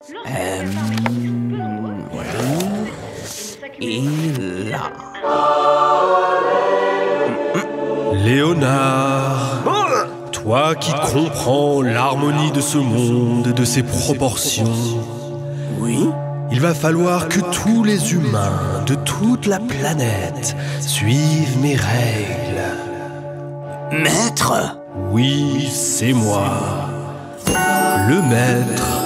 Oui. Et là. Léonard, toi qui comprends l'harmonie de ce monde et de ses proportions, Oui. il va falloir que tous les humains de toute la planète suivent mes règles. Maître. Oui, c'est moi, le maître.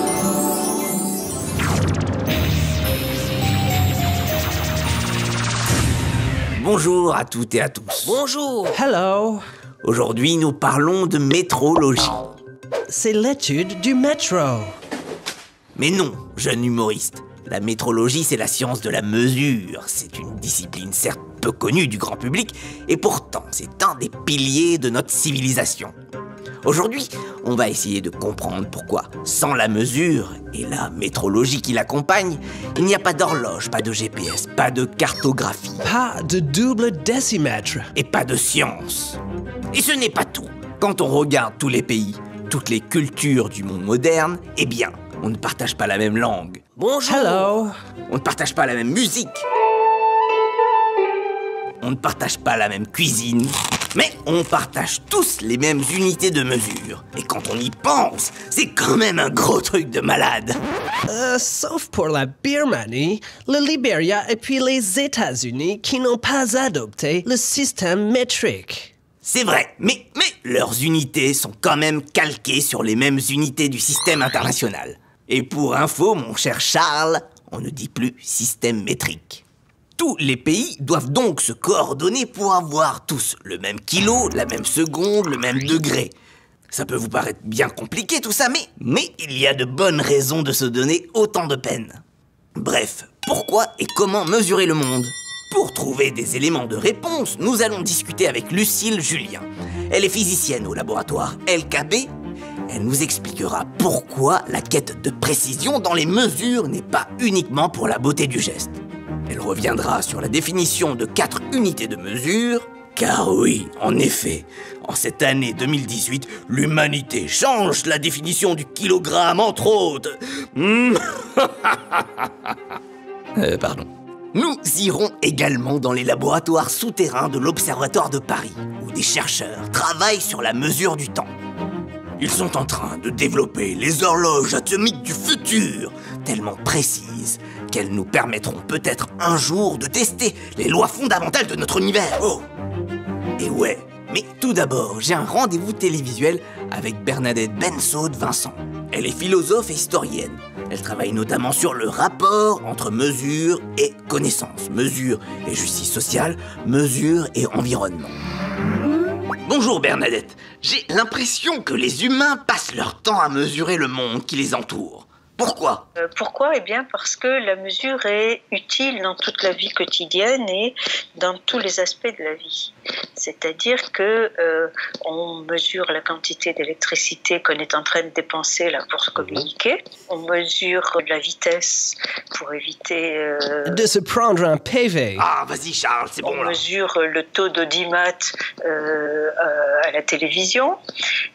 Bonjour à toutes et à tous. Bonjour. Hello, Aujourd'hui, nous parlons de métrologie. c'est l'étude du métro. Mais non, jeune humoriste. La métrologie, c'est la science de la mesure. C'est une discipline certes peu connue du grand public, et pourtant, c'est un des piliers de notre civilisation. Aujourd'hui, on va essayer de comprendre pourquoi, sans la mesure et la métrologie qui l'accompagne, il n'y a pas d'horloge, pas de GPS, pas de cartographie, Pas de double décimètre. et pas de science. Et ce n'est pas tout. Quand on regarde tous les pays, toutes les cultures du monde moderne, eh bien, on ne partage pas la même langue. Bonjour. Hello, On ne partage pas la même musique. On ne partage pas la même cuisine. Mais on partage tous les mêmes unités de mesure. Et quand on y pense, c'est quand même un gros truc de malade. sauf pour la Birmanie, le Libéria et puis les États-Unis qui n'ont pas adopté le système métrique. C'est vrai, mais leurs unités sont quand même calquées sur les mêmes unités du système international. Et pour info, mon cher Charles, on ne dit plus système métrique. Tous les pays doivent donc se coordonner pour avoir tous le même kilo, la même seconde, le même degré. Ça peut vous paraître bien compliqué tout ça, mais il y a de bonnes raisons de se donner autant de peine. Bref, pourquoi et comment mesurer le monde ? Pour trouver des éléments de réponse, nous allons discuter avec Lucille Julien. Elle est physicienne au laboratoire LKB. Elle nous expliquera pourquoi la quête de précision dans les mesures n'est pas uniquement pour la beauté du geste. Elle reviendra sur la définition de 4 unités de mesure, car oui, en effet, en cette année 2018, l'humanité change la définition du kilogramme, entre autres. Pardon. Nous irons également dans les laboratoires souterrains de l'Observatoire de Paris, où des chercheurs travaillent sur la mesure du temps. Ils sont en train de développer les horloges atomiques du futur, tellement précises qu'elles nous permettront peut-être un jour de tester les lois fondamentales de notre univers. Oh. Et ouais, mais tout d'abord, j'ai un rendez-vous télévisuel avec Bernadette Bensaud-Vincent. Elle est philosophe et historienne. Elle travaille notamment sur le rapport entre mesure et connaissance, mesure et justice sociale, mesure et environnement. Bonjour Bernadette, j'ai l'impression que les humains passent leur temps à mesurer le monde qui les entoure. Pourquoi ? Pourquoi ? Eh bien parce que la mesure est utile dans toute la vie quotidienne et dans tous les aspects de la vie. C'est-à-dire que on mesure la quantité d'électricité qu'on est en train de dépenser là pour se communiquer. On mesure la vitesse pour éviter... De se prendre un PV. Ah, vas-y Charles, c'est bon On là. mesure le taux d'audimat à la télévision.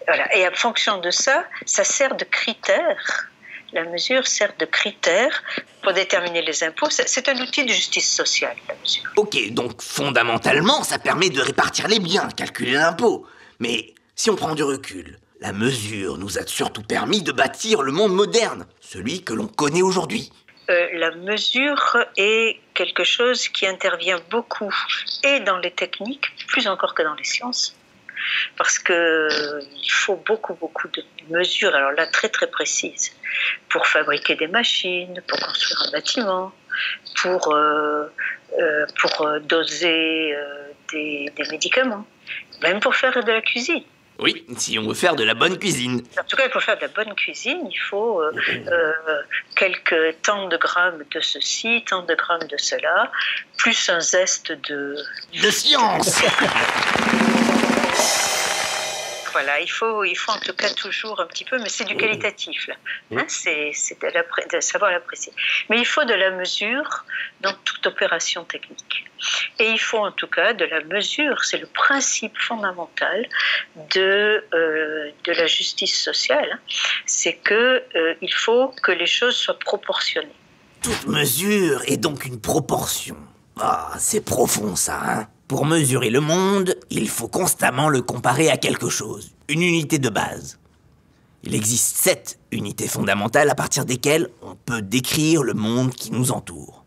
Voilà. Et en fonction de ça, ça sert de critère. La mesure sert de critère pour déterminer les impôts. C'est un outil de justice sociale, la mesure. Ok, donc fondamentalement, ça permet de répartir les biens, calculer l'impôt. Mais si on prend du recul, la mesure nous a surtout permis de bâtir le monde moderne, celui que l'on connaît aujourd'hui. La mesure est quelque chose qui intervient beaucoup, et dans les techniques, plus encore que dans les sciences. Parce qu'il faut beaucoup de mesures, alors là très très précises, pour fabriquer des machines, pour construire un bâtiment, pour doser des médicaments, même pour faire de la cuisine. Oui, si on veut faire de la bonne cuisine. En tout cas, pour faire de la bonne cuisine, il faut quelques tant de grammes de ceci, tant de grammes de cela, plus un zeste de De science. Voilà, il faut en tout cas toujours un petit peu, mais c'est du qualitatif là. Hein, c'est de savoir l'apprécier. Mais il faut de la mesure dans toute opération technique. Et il faut en tout cas de la mesure, c'est le principe fondamental de la justice sociale. Hein. C'est que il faut que les choses soient proportionnées. Toute mesure est donc une proportion. Ah, c'est profond ça, hein. Pour mesurer le monde, il faut constamment le comparer à quelque chose, une unité de base. Il existe 7 unités fondamentales à partir desquelles on peut décrire le monde qui nous entoure.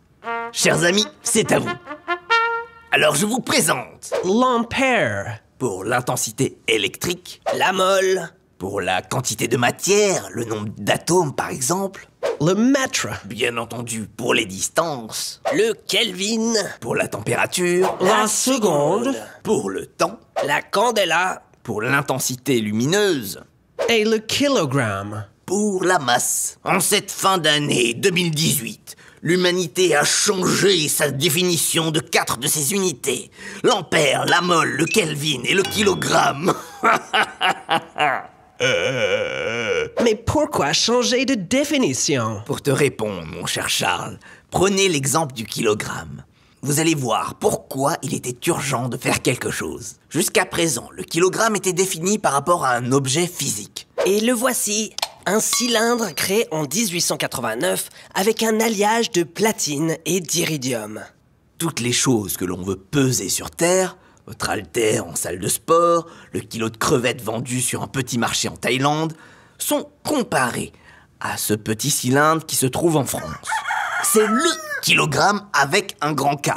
Chers amis, c'est à vous. Alors je vous présente L'ampère. pour l'intensité électrique, La mole. pour la quantité de matière, le nombre d'atomes par exemple, Le mètre. bien entendu pour les distances, Le Kelvin. pour la température, La seconde. pour le temps, La candela. pour l'intensité lumineuse, Et le kilogramme. pour la masse. En cette fin d'année 2018, l'humanité a changé sa définition de 4 de ces unités. L'ampère, la mole, le Kelvin et le kilogramme. Mais pourquoi changer de définition? Pour te répondre, mon cher Charles, prenez l'exemple du kilogramme. Vous allez voir pourquoi il était urgent de faire quelque chose. Jusqu'à présent, le kilogramme était défini par rapport à un objet physique. Et le voici, un cylindre créé en 1889 avec un alliage de platine et d'iridium. Toutes les choses que l'on veut peser sur Terre, votre haltère en salle de sport, le kilo de crevettes vendu sur un petit marché en Thaïlande, sont comparées à ce petit cylindre qui se trouve en France. C'est le kilogramme avec un grand K.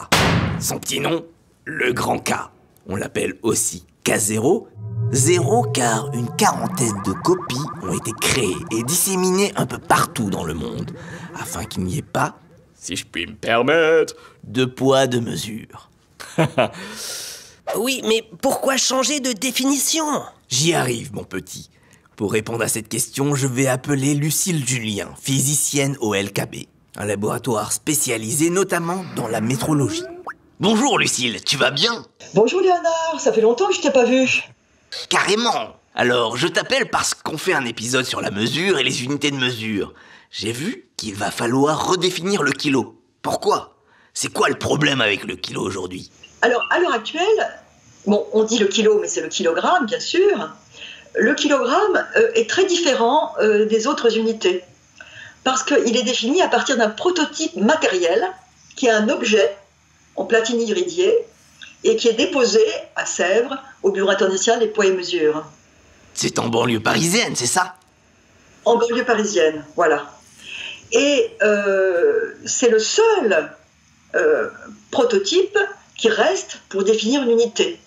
Son petit nom, le grand K. On l'appelle aussi K0. 0 car une quarantaine de copies ont été créées et disséminées un peu partout dans le monde, afin qu'il n'y ait pas, si je puis me permettre, de poids de mesure. Oui, mais pourquoi changer de définition? J'y arrive, mon petit. Pour répondre à cette question, je vais appeler Lucille Julien, physicienne au LKB, un laboratoire spécialisé notamment dans la métrologie. Bonjour Lucille, tu vas bien? Bonjour Léonard, ça fait longtemps que je t'ai pas vu. Carrément. Alors, je t'appelle parce qu'on fait un épisode sur la mesure et les unités de mesure. J'ai vu qu'il va falloir redéfinir le kilo. Pourquoi? C'est quoi le problème avec le kilo aujourd'hui? Alors, à l'heure actuelle, bon, on dit le kilo, mais c'est le kilogramme, bien sûr. Le kilogramme est très différent des autres unités. Parce qu'il est défini à partir d'un prototype matériel qui est un objet en platine iridiée et qui est déposé à Sèvres, au Bureau international des poids et mesures. C'est en banlieue parisienne, c'est ça? En banlieue parisienne, voilà. Et c'est le seul prototype qui reste pour définir une unité.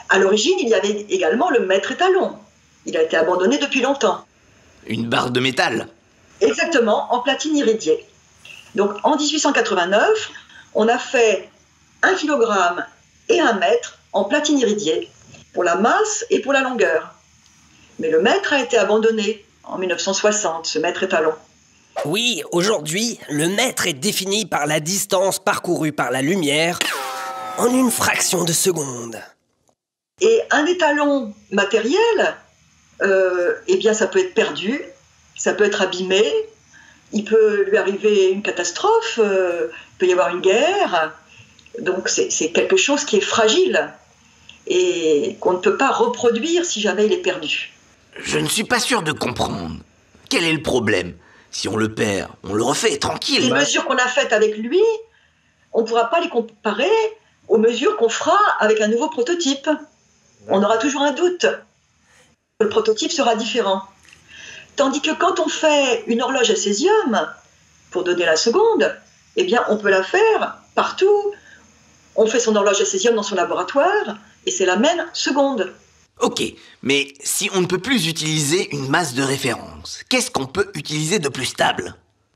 À l'origine, il y avait également le mètre étalon. Il a été abandonné depuis longtemps. Une barre de métal? Exactement, en platine iridiée. Donc en 1889, on a fait 1 kilogramme et 1 mètre en platine iridiée pour la masse et pour la longueur. Mais le mètre a été abandonné en 1960, ce mètre étalon. Oui, aujourd'hui, le mètre est défini par la distance parcourue par la lumière en une fraction de seconde. Et un étalon matériel, eh bien ça peut être perdu, ça peut être abîmé, il peut lui arriver une catastrophe, il peut y avoir une guerre. Donc c'est quelque chose qui est fragile et qu'on ne peut pas reproduire si jamais il est perdu. Je ne suis pas sûr de comprendre. Quel est le problème? Si on le perd, on le refait, tranquille. Les mesures qu'on a faites avec lui, on ne pourra pas les comparer aux mesures qu'on fera avec un nouveau prototype. On aura toujours un doute. Le prototype sera différent. Tandis que quand on fait une horloge à césium, pour donner la seconde, eh bien on peut la faire partout. On fait son horloge à césium dans son laboratoire et c'est la même seconde. Ok, mais si on ne peut plus utiliser une masse de référence, qu'est-ce qu'on peut utiliser de plus stable?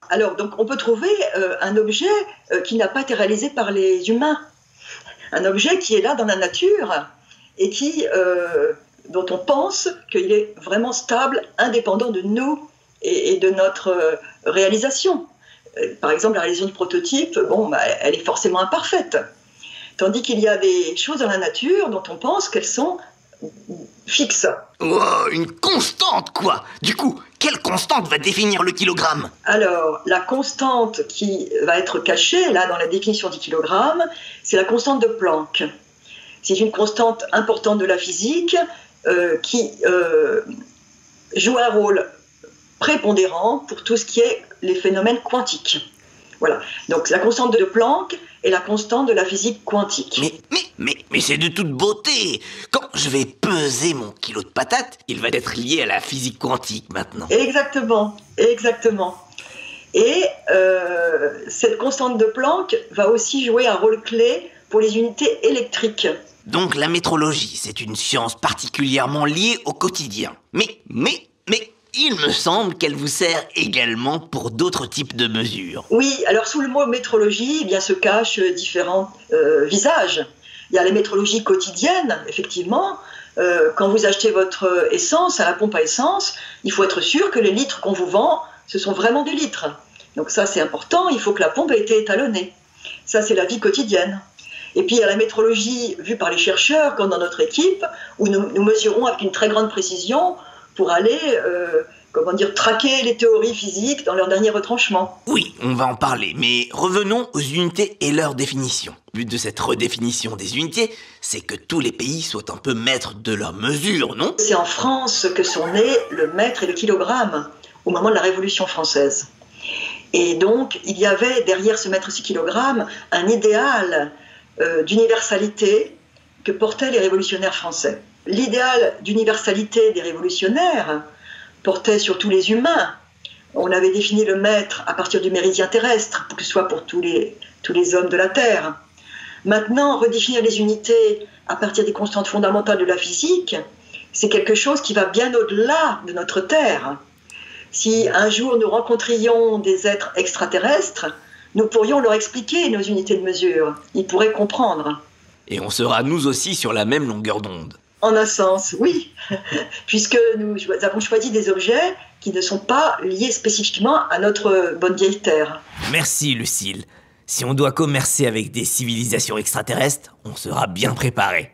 Alors, donc, on peut trouver un objet qui n'a pas été réalisé par les humains. Un objet qui est là dans la nature et dont on pense qu'il est vraiment stable, indépendant de nous et de notre réalisation. Par exemple, la réalisation du prototype, elle est forcément imparfaite. Tandis qu'il y a des choses dans la nature dont on pense qu'elles sont fixe. Oh, une constante, quoi! Du coup, quelle constante va définir le kilogramme? Alors, la constante qui va être cachée, là, dans la définition du kilogramme, c'est la constante de Planck. C'est une constante importante de la physique qui joue un rôle prépondérant pour tout ce qui est les phénomènes quantiques. Voilà. Donc, la constante de Planck est la constante de la physique quantique. Mais c'est de toute beauté! Quand je vais peser mon kilo de patates, il va être lié à la physique quantique maintenant. Exactement, exactement. Et cette constante de Planck va aussi jouer un rôle clé pour les unités électriques. Donc la métrologie, c'est une science particulièrement liée au quotidien. Mais, il me semble qu'elle vous sert également pour d'autres types de mesures. Oui, alors sous le mot métrologie, eh bien, se cachent différents visages. Il y a la métrologie quotidienne, effectivement. Quand vous achetez votre essence à la pompe à essence, il faut être sûr que les litres qu'on vous vend, ce sont vraiment des litres. Donc ça, c'est important, il faut que la pompe ait été étalonnée. Ça, c'est la vie quotidienne. Et puis, il y a la métrologie vue par les chercheurs, comme dans notre équipe, où nous mesurons avec une très grande précision pour aller, traquer les théories physiques dans leur dernier retranchement. Oui, on va en parler, mais revenons aux unités et leur définition. Le but de cette redéfinition des unités, c'est que tous les pays soient un peu maîtres de leurs mesures, non? C'est en France que sont nés le mètre et le kilogramme, au moment de la Révolution française. Et donc, il y avait derrière ce mètre et ce kilogramme un idéal d'universalité que portaient les révolutionnaires français. L'idéal d'universalité des révolutionnaires portait sur tous les humains. On avait défini le mètre à partir du méridien terrestre, pour que ce soit pour tous les hommes de la Terre. Maintenant, redéfinir les unités à partir des constantes fondamentales de la physique, c'est quelque chose qui va bien au-delà de notre Terre. Si un jour nous rencontrions des êtres extraterrestres, nous pourrions leur expliquer nos unités de mesure. Ils pourraient comprendre. Et on sera nous aussi sur la même longueur d'onde. En un sens, oui, puisque nous avons choisi des objets qui ne sont pas liés spécifiquement à notre bonne vieille Terre. Merci, Lucille. Si on doit commercer avec des civilisations extraterrestres, on sera bien préparé.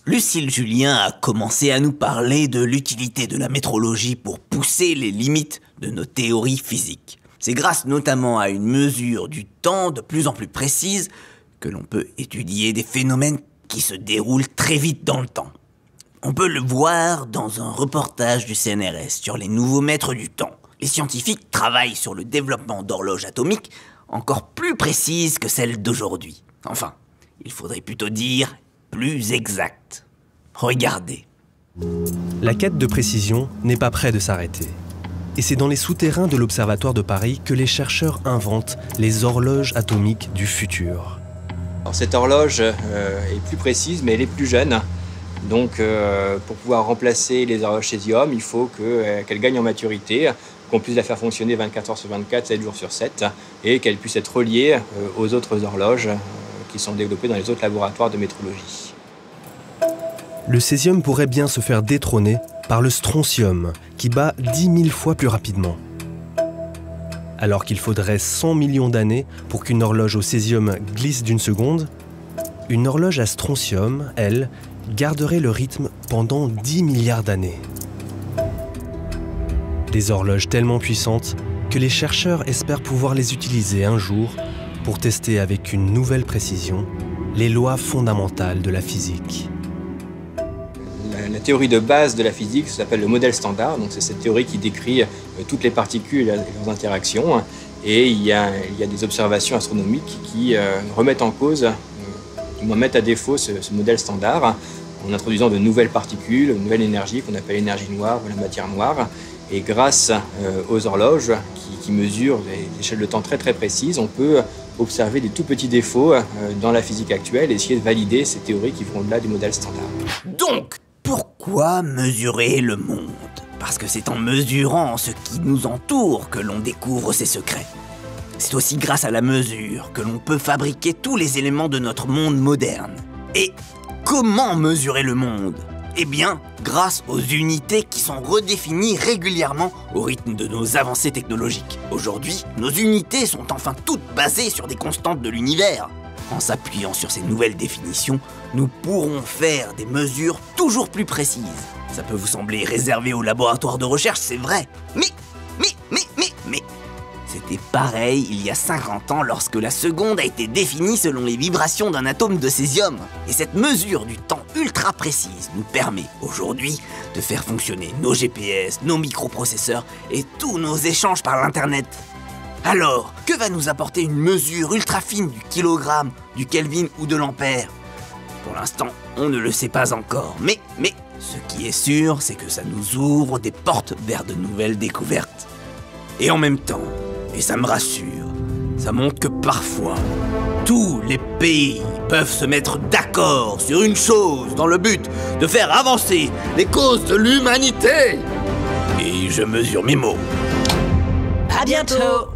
Lucille Julien a commencé à nous parler de l'utilité de la métrologie pour pousser les limites de nos théories physiques. C'est grâce notamment à une mesure du temps de plus en plus précise que l'on peut étudier des phénomènes qui se déroulent très vite dans le temps. On peut le voir dans un reportage du CNRS sur les nouveaux mètres du temps. Les scientifiques travaillent sur le développement d'horloges atomiques encore plus précises que celles d'aujourd'hui. Enfin, il faudrait plutôt dire plus exactes. Regardez. La quête de précision n'est pas près de s'arrêter. Et c'est dans les souterrains de l'Observatoire de Paris que les chercheurs inventent les horloges atomiques du futur. Alors, cette horloge est plus précise, mais elle est plus jeune. Donc, pour pouvoir remplacer les horloges césium, il faut qu'elle gagne en maturité, qu'on puisse la faire fonctionner 24 heures sur 24, 7 jours sur 7, et qu'elle puisse être reliée aux autres horloges qui sont développées dans les autres laboratoires de métrologie. Le césium pourrait bien se faire détrôner par le strontium, qui bat 10 000 fois plus rapidement. Alors qu'il faudrait 100 millions d'années pour qu'une horloge au césium glisse d'une seconde, une horloge à strontium, elle, garderait le rythme pendant 10 milliards d'années. Des horloges tellement puissantes que les chercheurs espèrent pouvoir les utiliser un jour pour tester avec une nouvelle précision les lois fondamentales de la physique. La théorie de base de la physique s'appelle le modèle standard. Donc c'est cette théorie qui décrit toutes les particules et leurs interactions. Et il y a des observations astronomiques qui remettent en cause, du moins mettent à défaut ce modèle standard, en introduisant de nouvelles particules, une nouvelle énergie qu'on appelle l'énergie noire ou la matière noire. Et grâce aux horloges qui mesurent des échelles de temps très très précises, on peut observer des tout petits défauts dans la physique actuelle et essayer de valider ces théories qui vont au-delà du modèle standard. Donc, pourquoi mesurer le monde? Parce que c'est en mesurant ce qui nous entoure que l'on découvre ses secrets. C'est aussi grâce à la mesure que l'on peut fabriquer tous les éléments de notre monde moderne. Et comment mesurer le monde? Eh bien, grâce aux unités qui sont redéfinies régulièrement au rythme de nos avancées technologiques. Aujourd'hui, nos unités sont enfin toutes basées sur des constantes de l'univers. En s'appuyant sur ces nouvelles définitions, nous pourrons faire des mesures toujours plus précises. Ça peut vous sembler réservé aux laboratoires de recherche, c'est vrai. Mais, c'était pareil il y a 50 ans lorsque la seconde a été définie selon les vibrations d'un atome de césium. Et cette mesure du temps ultra précise nous permet aujourd'hui de faire fonctionner nos GPS, nos microprocesseurs et tous nos échanges par l'Internet. Alors, que va nous apporter une mesure ultra fine du kilogramme, du Kelvin ou de l'ampère? Pour l'instant, on ne le sait pas encore, mais ce qui est sûr, c'est que ça nous ouvre des portes vers de nouvelles découvertes. Et en même temps, et ça me rassure, ça montre que parfois, tous les pays peuvent se mettre d'accord sur une chose dans le but de faire avancer les causes de l'humanité. Et je mesure mes mots. À bientôt.